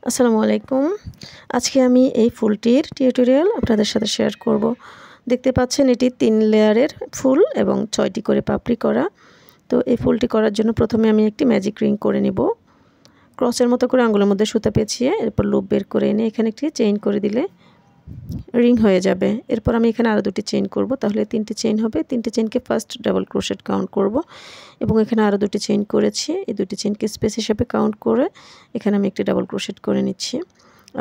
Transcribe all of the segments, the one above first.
আসসালামু আলাইকুম। আজকে আমি এই ফুলটির টিউটোরিয়াল আপনাদের সাথে শেয়ার করব। দেখতে পাচ্ছেন এটি 3 লেয়ারের ফুল এবং 6টি করে পাপড়ি করা। তো এই ফুলটি করার জন্য প্রথমে আমি একটি ম্যাজিক রিং করে নিব। ক্রসের মতো করে আঙ্গুলের মধ্যে সুতা পেঁচিয়ে এরপর লুপ বের করে এনে এখানে একটি চেইন করে দিলে রিং হয়ে যাবে। এরপর আমি এখানে আরও 2টি চেইন করব, তাহলে 3টি চেইন হবে। 3টি চেইনকে ফার্স্ট ডাবল ক্রোশেট কাউন্ট করব এবং এখানে আরও 2টি চেইন করেছি। এই 2টি চেইনকে স্পেস হিসাবে কাউন্ট করে এখানে আমি একটি ডাবল ক্রোশেট করে নিচ্ছি।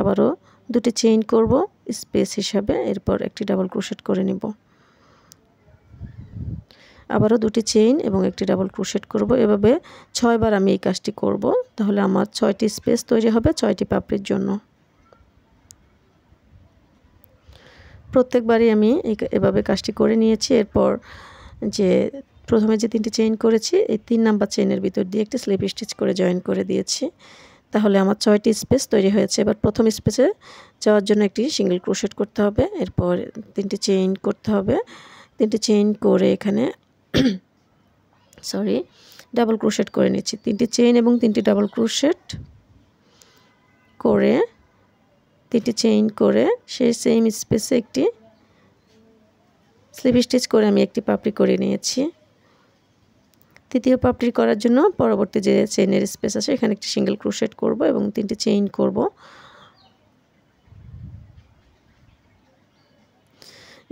আবারও 2টি চেইন করব স্পেস হিসাবে, এরপর একটি ডাবল ক্রোশেট করে নিব। আবারও 2টি চেইন এবং একটি ডাবল ক্রোশেট করব। এভাবে 6 বার আমি এই কাজটি করব, তাহলে আমার 6টি স্পেস তৈরি হবে 6টি পাপড়ির জন্য। প্রত্যেকবারই আমি এভাবে কাজটি করে নিয়েছি। এরপর প্রথমে যে 3টি চেইন করেছি এই 3 নাম্বার চেইনের ভিতর দিয়ে একটি স্লিপ স্টিচ করে জয়েন করে দিয়েছি, তাহলে আমার 6টি স্পেস তৈরি হয়েছে। এবার প্রথম স্পেসে যাওয়ার জন্য একটি সিঙ্গেল ক্রোশেট করতে হবে, এরপর 3টি চেইন করতে হবে। 3টি চেইন করে এখানে ডাবল ক্রোশেট করে নিচ্ছি। 3টি চেইন এবং 3টি ডাবল ক্রোশেট করে 3টি চেইন করে সেই সেম স্পেসে একটি স্লিপ স্টিচ করে আমি একটি পাপড়ি করে নিয়েছি। তৃতীয় পাপড়ি করার জন্য পরবর্তী যে চেইনের স্পেস আছে এখানে একটি সিঙ্গেল ক্রোশেট করব এবং 3টি চেইন করব।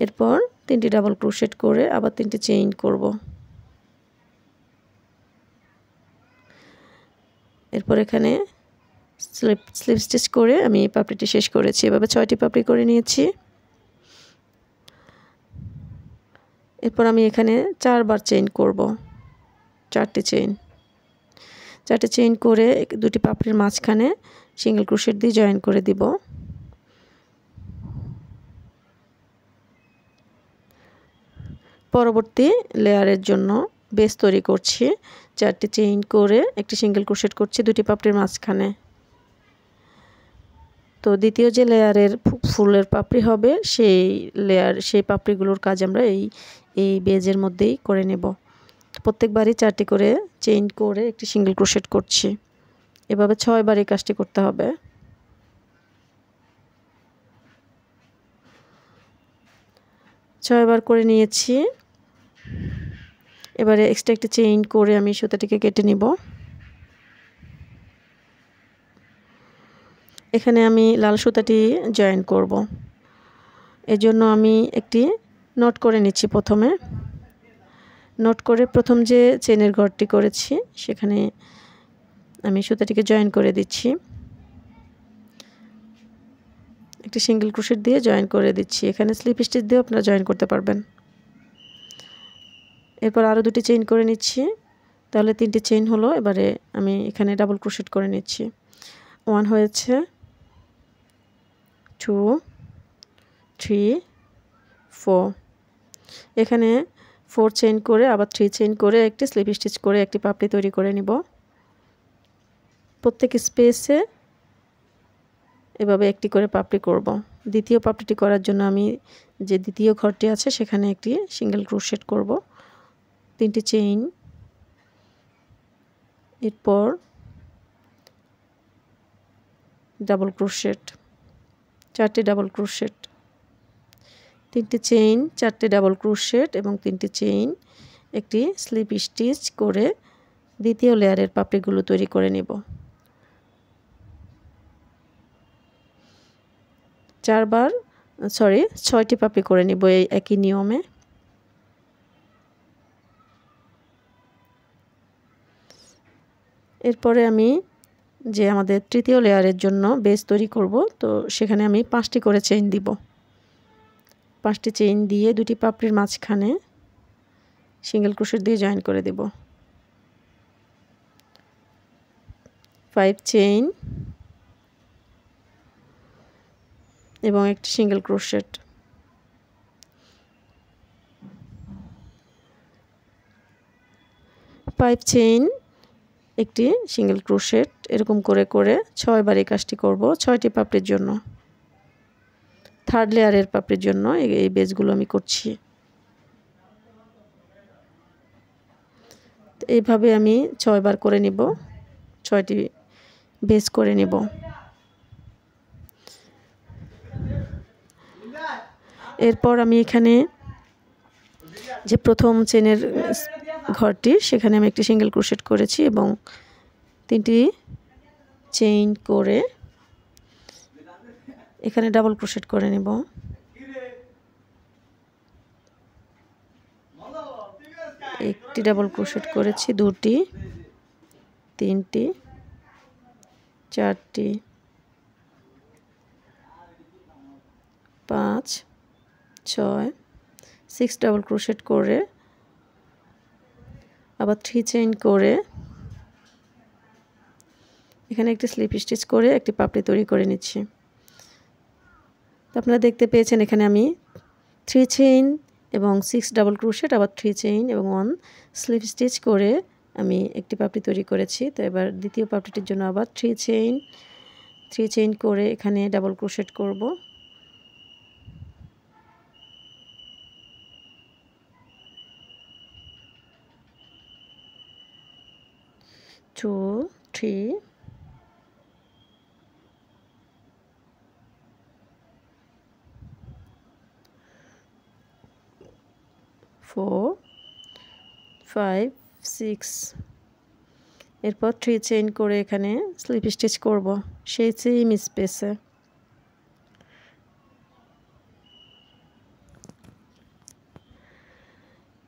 এরপর 3টি ডাবল ক্রোশেট করে আবার 3টি চেইন করব। এরপর এখানে স্লিপ স্টিচ করে আমি এই পাপড়িটি শেষ করেছি। এভাবে 6টি পাপড়ি করে নিয়েছি। এরপর আমি এখানে 4 বার চেইন করব, 4টি চেইন করে 2টি পাপড়ির মাঝখানে সিঙ্গেল ক্রোশেট দিয়ে জয়েন করে দিব। পরবর্তী লেয়ারের জন্য বেস তৈরি করছি। 4টি চেইন করে একটি সিঙ্গেল ক্রোশেট করছি 2টি পাপড়ির মাঝখানে। তো দ্বিতীয় যে লেয়ারের ফুলের পাপড়ি হবে সেই পাপড়িগুলোর কাজ আমরা এই বেজের মধ্যেই করে নেব। প্রত্যেকবারই 4টি করে চেইন করে একটি সিঙ্গেল ক্রোশেট করছি। এভাবে 6 বার এই কাজটি করতে হবে। ছয়বার করে নিয়েছি। এবারে এক্সট্রা একটি চেইন করে আমি সুতাটিকে কেটে নিব। এখানে আমি লাল সুতাটি জয়েন করব, এজন্য আমি একটি নট করে নিচ্ছি। প্রথমে নট করে প্রথম যে চেনের ঘরটি করেছি সেখানে আমি সুতাটিকে জয়েন করে দিচ্ছি। একটি সিঙ্গেল ক্রোশেট দিয়ে জয়েন করে দিচ্ছি। এখানে স্লিপ স্টিচ দিয়ে আপনারা জয়েন করতে পারবেন। এরপর আরও 2টি চেইন করে নিচ্ছি, তাহলে 3টি চেইন হলো। এবারে আমি এখানে ডাবল ক্রোশেট করে নিচ্ছি। 1 হয়েছে, 2, 3, 4। এখানে 4 চেইন করে আবার 3 চেইন করে একটি স্লিপ স্টিচ করে একটি পাপড়ি তৈরি করে নিব। প্রত্যেক স্পেসে এভাবে একটি করে পাপড়ি করব। দ্বিতীয় পাপড়িটি করার জন্য আমি যে দ্বিতীয় ঘরটি আছে সেখানে একটি সিঙ্গেল ক্রোশেট করব, 3টি চেইন। এরপর ডাবল ক্রোশেট, 4টি ডাবল ক্রোশেট, 3টি চেইন, 4টি ডাবল ক্রোশেট এবং 3টি চেইন, একটি স্লিপ স্টিচ করে দ্বিতীয় লেয়ারের পাপড়িগুলো তৈরি করে নেব। 6টি পাপড়ি করে নিব এই একই নিয়মে। এরপরে আমি যে আমাদের তৃতীয় লেয়ারের জন্য বেস তৈরি করব, তো সেখানে আমি 5টি করে চেইন দিব। 5টি চেইন দিয়ে 2টি পাপড়ির মাঝখানে সিঙ্গেল ক্রোশেট দিয়ে জয়েন করে দেব। 5 চেইন এবং একটি সিঙ্গেল ক্রোশেট। 5 চেইন, একটি সিঙ্গেল ক্রোশেট, এরকম করে করে 6 বার এই কাজটি করব 6টি পাপড়ির জন্য। থার্ড লেয়ারের পাপড়ির জন্য এই বেজগুলো আমি করছি। এইভাবে আমি 6 বার করে নিব, 6টি বেজ করে নেব। এরপর আমি এখানে যে প্রথম চেনের ঘরটি সেখানে আমি একটি সিঙ্গেল ক্রোশেট করেছি এবং 3টি চেইন করে এখানে ডাবল ক্রোশেট করে নেব। একটি ডাবল ক্রোশেট করেছি, 2টি, 3টি, 4টি, 5, 6, 6 ডাবল ক্রোশেট করে আবার 3 চেইন করে এখানে একটি স্লিপ স্টিচ করে একটি পাপড়ি তৈরি করে নিচ্ছি। তো আপনারা দেখতে পেয়েছেন এখানে আমি 3 চেইন এবং 6 ডাবল ক্রোশেট আবার 3 চেইন এবং 1 স্লিপ স্টিচ করে আমি একটি পাপড়ি তৈরি করেছি। তো এবার দ্বিতীয় পাপড়িটির জন্য আবার 3 চেইন করে এখানে ডাবল ক্রোশেট করব। 2, 3, 4, 5, 6 এরপর 3 চেইন করে এখানে স্লিপ স্টিচ করব সেই সেম স্পেসে।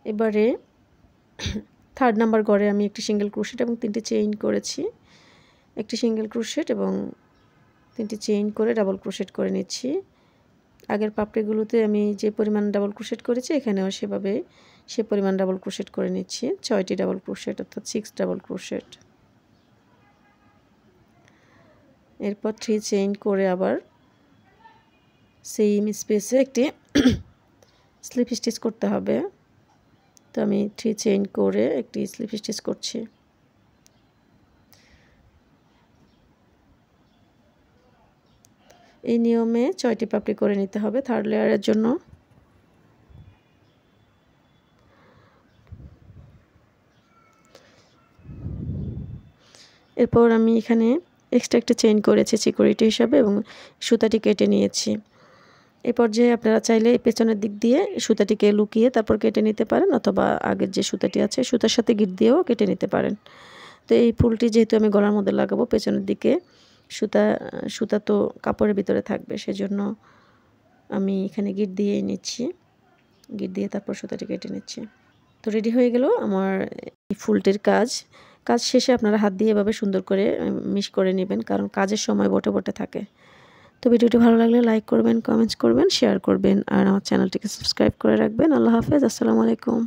এবারে 3rd নাম্বার ঘরে আমি একটি সিঙ্গেল ক্রোশেট এবং 3টি চেইন করেছি। একটি সিঙ্গেল ক্রোশেট এবং 3টি চেইন করে ডাবল ক্রোশেট করে নিচ্ছি। আগের পাপড়িগুলোতে আমি যে পরিমাণ ডাবল ক্রোশেট করেছি এখানেও সেভাবে সে পরিমাণ ডাবল ক্রোশেট করে নিচ্ছি। 6টি ডাবল ক্রোশেট অর্থাৎ 6 ডাবল ক্রোশেট। এরপর 3 চেইন করে আবার সেম স্পেসে একটি স্লিপ স্টিচ করতে হবে। তো আমি 3 চেইন করে একটি স্লিপ স্টিচ করছি। এই নিয়মে 6টি পাপড়ি করে নিতে হবে 3rd লেয়ারের জন্য। এরপর আমি এখানে এক্সট্রা একটা চেইন করেছি সিকিউরিটি হিসাবে এবং সুতাটি কেটে নিয়েছি। এই পর্যায়ে আপনারা চাইলে এই পেছনের দিক দিয়ে সুতাটিকে লুকিয়ে তারপর কেটে নিতে পারেন, অথবা আগের যে সুতাটি আছে সুতার সাথে গিট দিয়েও কেটে নিতে পারেন। তো এই ফুলটি যেহেতু আমি গলার মধ্যে লাগাবো, পেছনের দিকে সুতা তো কাপড়ের ভিতরে থাকবে, সেজন্য আমি এখানে গিট দিয়েই নিচ্ছি। গিট দিয়ে তারপর সুতাটি কেটে নিচ্ছি। তো রেডি হয়ে গেল আমার এই ফুলটির কাজ শেষে আপনারা হাত দিয়ে এভাবে সুন্দর করে মিশ করে নেবেন, কারণ কাজের সময় বটে বটে থাকে। তো ভিডিওটি ভালো লাগলে লাইক করবেন, কমেন্টস করবেন, শেয়ার করবেন আর আমার চ্যানেলটিকে সাবস্ক্রাইব করে রাখবেন। আল্লাহ হাফেজ, আসসালামু আলাইকুম।